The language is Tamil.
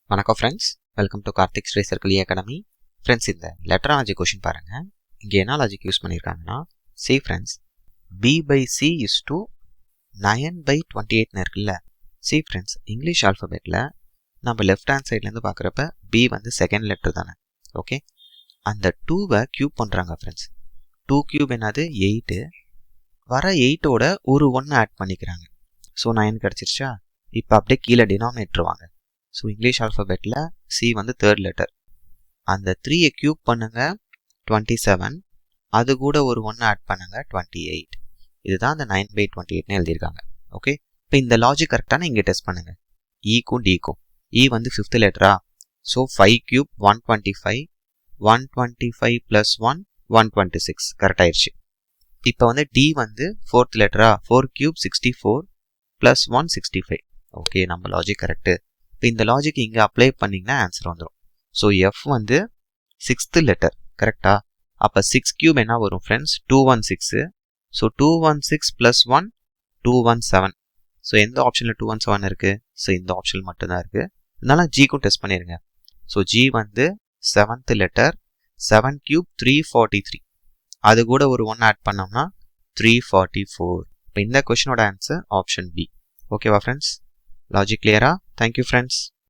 வணக்கம் friends, welcome to Karthik Sri circle academy. Friends, இந்த லெட்டர் லாஜிக் கொஷின் பாருங்க. இங்கே என்ன லாஜிக் யூஸ் பண்ணியிருக்காங்கன்னா, C friends, b by c is to 9 by 28 இருக்குல்ல. சி ஃப்ரெண்ட்ஸ், இங்கிலீஷ் ஆல்ஃபபெட்டில் நம்ம லெஃப்ட் ஹேண்ட் சைட்லேருந்து பார்க்குறப்ப b வந்து செகண்ட் லெட்டர் தானே. ஓகே, அந்த 2வை க்யூப் பண்ணுறாங்க ஃப்ரெண்ட்ஸ். 2 க்யூப் என்னது 8, வர 8ஓட ஒரு 1 ஆட் பண்ணிக்கிறாங்க. ஸோ 9 கிடச்சிருச்சா. இப்போ அப்படியே கீழே டினாமினேட்டர் வாங்க. ஸோ இங்கிலீஷ் ஆல்ஃபபெட்டில் சி வந்து தேர்ட் லெட்டர். அந்த 3யை க்யூப் பண்ணுங்க 27, அது கூட ஒரு 1 ஆட் பண்ணுங்க 28. இதுதான் அந்த 9 by 28னு எழுதியிருக்காங்க. ஓகே, இப்போ இந்த லாஜிக் கரெக்டான இங்கே டெஸ்ட் பண்ணுங்க. ஈக்கும் டிக்கும். இ வந்து 5th லெட்டரா, ஸோ 5 க்யூப் 125, 125 + 1 126 கரெக்ட் ஆயிடுச்சு. இப்போ வந்து டி வந்து 4th லெட்டரா, 4 க்யூப் 64 + 1 65. ஓகே, நம்ம லாஜிக் கரெக்டு. இப்போ இந்த லாஜிக் இங்கே அப்ளை பண்ணிங்கன்னா ஆன்சர் வந்துடும். ஸோ எஃப் வந்து 6th லெட்டர் கரெக்டா. அப்போ 6 க்யூப் என்ன வரும் ஃப்ரெண்ட்ஸ், 216. ஸோ 216 + 1 217. ஸோ எந்த ஆப்ஷனில் 217 இருக்குது? ஸோ இந்த ஆப்ஷன் மட்டும்தான் இருக்குது. அதனால ஜிக்கும் டெஸ்ட் பண்ணிடுங்க. ஸோ ஜி வந்து 7th லெட்டர், 7 க்யூப் 343, அது கூட ஒரு 1 ஆட் பண்ணோம்னா 344. இப்போ இந்த கொஷினோட ஆன்சர் ஆப்ஷன் பி. ஓகேவா ஃப்ரெண்ட்ஸ், லாஜிக் கிளியரா? Thank you friends.